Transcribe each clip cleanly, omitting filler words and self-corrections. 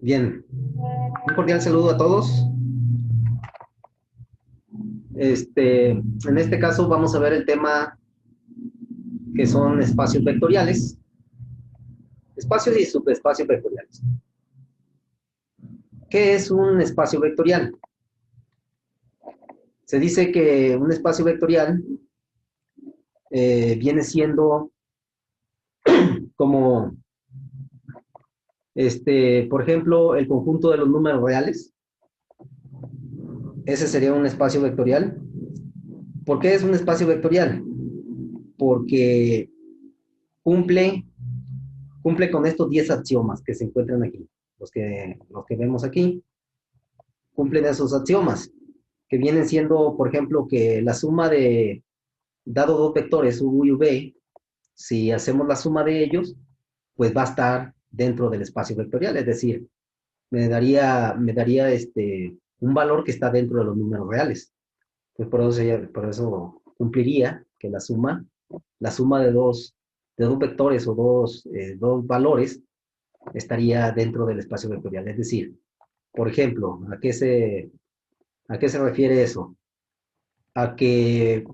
Bien, un cordial saludo a todos. En este caso vamos a ver el tema que son espacios vectoriales, espacios y subespacios vectoriales. ¿Qué es un espacio vectorial? Se dice que un espacio vectorial viene siendo como, por ejemplo, el conjunto de los números reales. Ese sería un espacio vectorial. ¿Por qué es un espacio vectorial? Porque cumple con estos 10 axiomas que se encuentran aquí, los que vemos aquí, cumplen esos axiomas, que vienen siendo, por ejemplo, que la suma de, dado dos vectores, u y v, si hacemos la suma de ellos, pues va a estar dentro del espacio vectorial, es decir, me daría un valor que está dentro de los números reales. Pues por eso cumpliría que la suma de dos vectores o dos valores estaría dentro del espacio vectorial. Es decir, por ejemplo, ¿a qué se refiere eso? A que,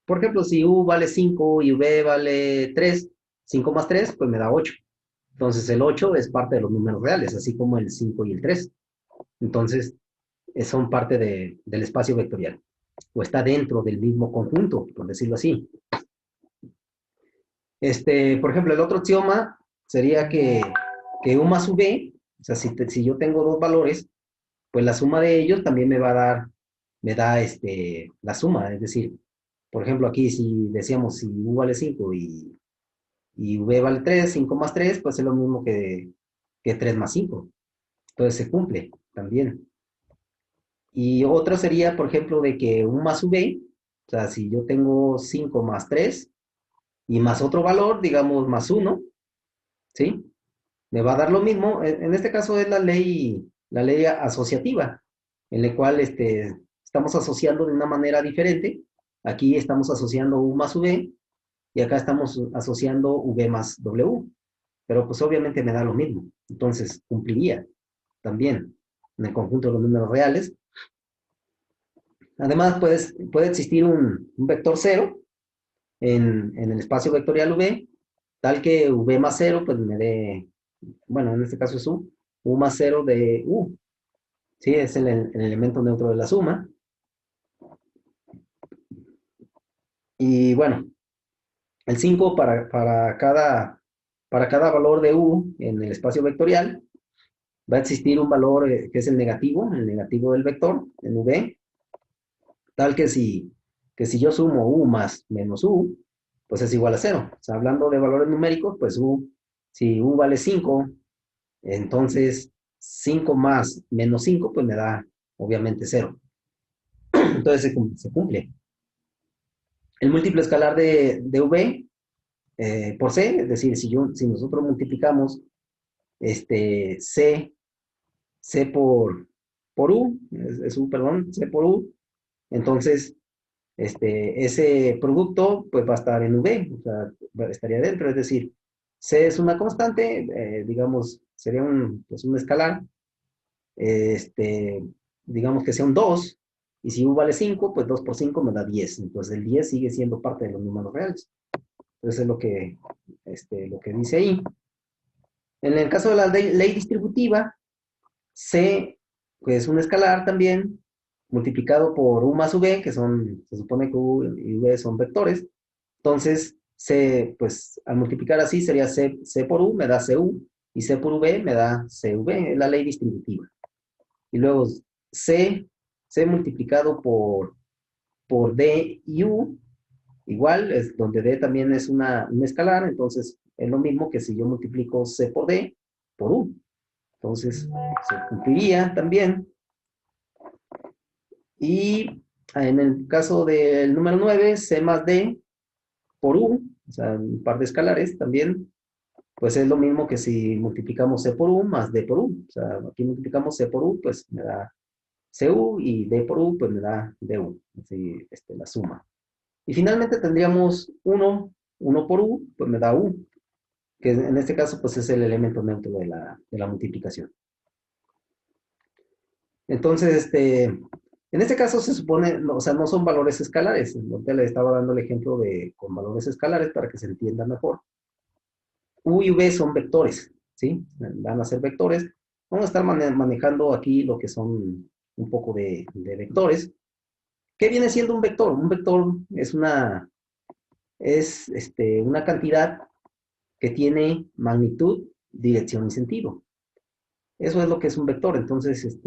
por ejemplo, si u vale 5 y v vale 3, 5 más 3, pues me da 8. Entonces el 8 es parte de los números reales, así como el 5 y el 3. Entonces, son parte del espacio vectorial, o está dentro del mismo conjunto, por decirlo así. Por ejemplo, el otro axioma sería que u más v, o sea, si yo tengo dos valores, pues la suma de ellos también me da la suma. Es decir, por ejemplo, aquí si decíamos si u vale 5 y v vale 3, 5 más 3, pues es lo mismo que 3 más 5. Entonces se cumple también. Y otro sería, por ejemplo, de que u más v, o sea, si yo tengo 5 más 3 y más otro valor, digamos más 1, ¿sí? Me va a dar lo mismo. En este caso es la ley asociativa, en la cual estamos asociando de una manera diferente. Aquí estamos asociando u más v y acá estamos asociando v más w. Pero pues obviamente me da lo mismo. Entonces cumpliría también en el conjunto de los números reales. Además puede existir un vector cero en el espacio vectorial v, tal que v más 0 pues me dé, bueno, en este caso es u más 0 de u. Sí, es el elemento neutro de la suma. Y bueno, el 5 para cada valor de u en el espacio vectorial, va a existir un valor que es el negativo del vector, en v, tal que si yo sumo u más menos u, pues es igual a 0. O sea, hablando de valores numéricos, pues si u vale 5, entonces 5 más menos 5, pues me da obviamente 0. Entonces se cumple. El múltiplo escalar de v por c, es decir, si nosotros multiplicamos c por u, es u, perdón, c por u, entonces ese producto pues va a estar en v, o sea, estaría dentro, es decir, c es una constante, digamos, sería pues un escalar, digamos que sea un 2, y si u vale 5, pues 2 por 5 me da 10, entonces el 10 sigue siendo parte de los números reales. Entonces es lo que dice ahí. En el caso de la ley distributiva, C, pues un escalar también, multiplicado por u más v, se supone que u y v son vectores. Entonces, C, pues al multiplicar así sería C por u, me da CU, y C por V me da CV, es la ley distributiva. Y luego C multiplicado por D y U, igual, es donde D también es un escalar, entonces es lo mismo que si yo multiplico C por D por U. Entonces, se cumpliría también. Y en el caso del número 9, C más D por U, o sea, un par de escalares también, pues es lo mismo que si multiplicamos C por U más D por U. O sea, aquí multiplicamos C por U, pues me da CU, y D por U, pues me da DU. Así, la suma. Y finalmente tendríamos 1 por U, pues me da U, que en este caso pues es el elemento neutro de la multiplicación. Entonces, en este caso se supone, no, o sea, no son valores escalares. Ahorita le estaba dando el ejemplo de con valores escalares para que se entienda mejor. U y V son vectores, ¿sí? Van a ser vectores. Vamos a estar manejando aquí lo que son un poco de vectores. ¿Qué viene siendo un vector? Un vector es una cantidad que tiene magnitud, dirección y sentido. Eso es lo que es un vector. Entonces,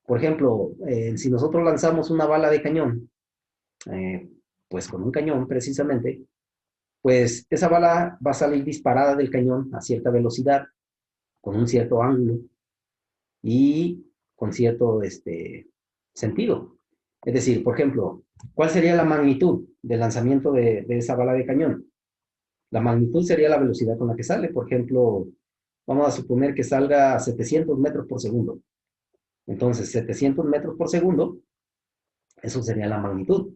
por ejemplo, si nosotros lanzamos una bala de cañón, eh, pues con un cañón precisamente, pues esa bala va a salir disparada del cañón a cierta velocidad, con un cierto ángulo y con cierto sentido. Es decir, por ejemplo, ¿cuál sería la magnitud del lanzamiento de esa bala de cañón? La magnitud sería la velocidad con la que sale. Por ejemplo, vamos a suponer que salga a 700 metros por segundo. Entonces, 700 metros por segundo, eso sería la magnitud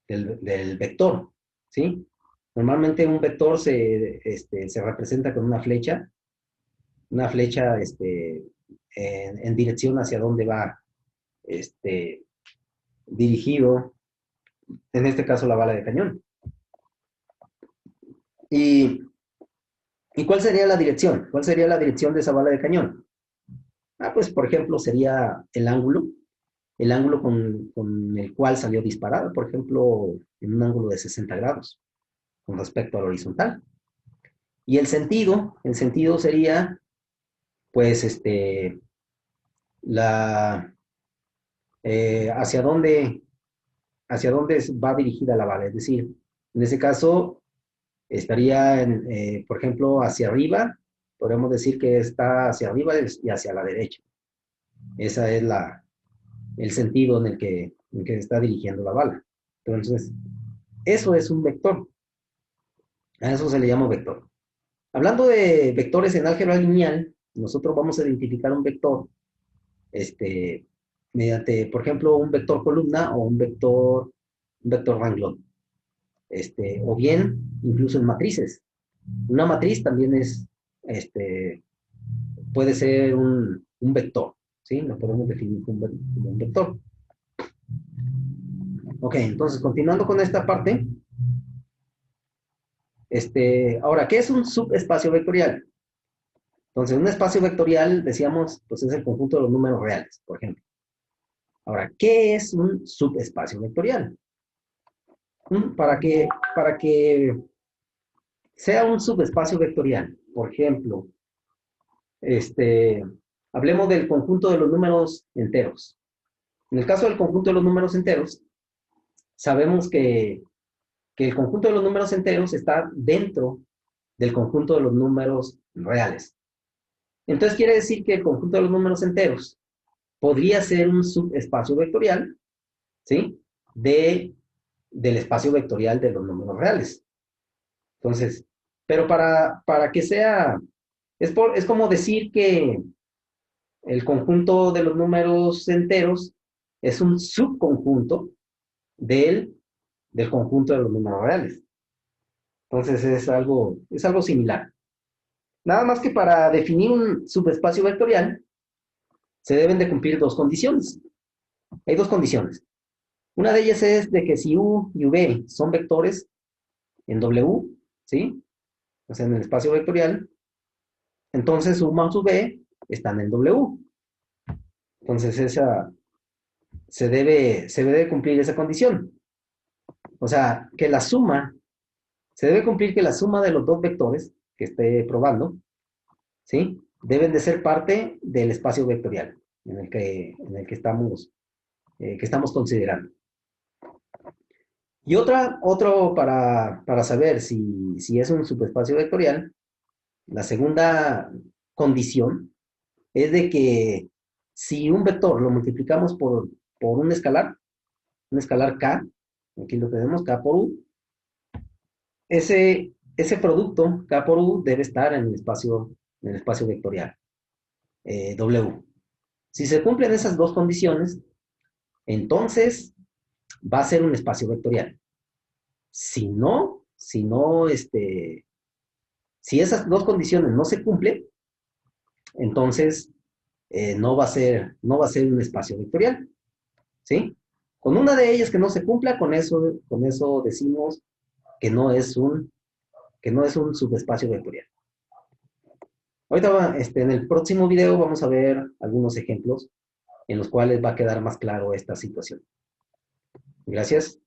del vector, ¿sí? Normalmente un vector se representa con una flecha en dirección hacia dónde va este, dirigido, en este caso la bala de cañón. ¿Y, ¿Y cuál sería la dirección? ¿Cuál sería la dirección de esa bala de cañón? Ah, pues por ejemplo sería el ángulo con el cual salió disparada, por ejemplo, en un ángulo de 60 grados con respecto al horizontal. Y el sentido sería, pues, la, hacia hacia dónde va dirigida la bala. Es decir, en ese caso, estaría, por ejemplo, hacia arriba, podemos decir que está hacia arriba y hacia la derecha. Ese es el sentido en el que está dirigiendo la bala. Entonces, eso es un vector. A eso se le llama vector. Hablando de vectores en álgebra lineal, nosotros vamos a identificar un vector este, mediante, por ejemplo, un vector columna o un vector renglón. O bien, incluso en matrices. Una matriz también este, puede ser un vector, ¿sí? Lo podemos definir como un vector. Ok, entonces, continuando con esta parte, ahora, ¿qué es un subespacio vectorial? Entonces, un espacio vectorial, decíamos, pues es el conjunto de los números reales, por ejemplo. Ahora, ¿qué es un subespacio vectorial? Para que sea un subespacio vectorial, por ejemplo, este, hablemos del conjunto de los números enteros. En el caso del conjunto de los números enteros, sabemos que el conjunto de los números enteros está dentro del conjunto de los números reales. Entonces quiere decir que el conjunto de los números enteros podría ser un subespacio vectorial, ¿sí? Del espacio vectorial de los números reales. Entonces, pero para que sea, es como decir que el conjunto de los números enteros es un subconjunto del, del conjunto de los números reales. Entonces es algo similar. Nada más que para definir un subespacio vectorial se deben de cumplir dos condiciones. Hay dos condiciones. Una de ellas es de que si U y V son vectores en W, ¿sí? O sea, en el espacio vectorial, entonces U más V están en W. Entonces se debe cumplir esa condición. O sea, que la suma, se debe cumplir que la suma de los dos vectores que esté probando, ¿sí? Deben de ser parte del espacio vectorial en el que estamos considerando. Y otro para saber si es un subespacio vectorial, la segunda condición es de que si un vector lo multiplicamos por un escalar K, aquí lo tenemos, K por U, ese producto, K por U, debe estar en el espacio vectorial, W. Si se cumplen esas dos condiciones, entonces va a ser un espacio vectorial. Si no, si esas dos condiciones no se cumplen, entonces no va a ser un espacio vectorial, ¿sí? Con una de ellas que no se cumpla, con eso decimos que que no es un subespacio vectorial. Ahorita en el próximo video vamos a ver algunos ejemplos en los cuales va a quedar más claro esta situación. Gracias.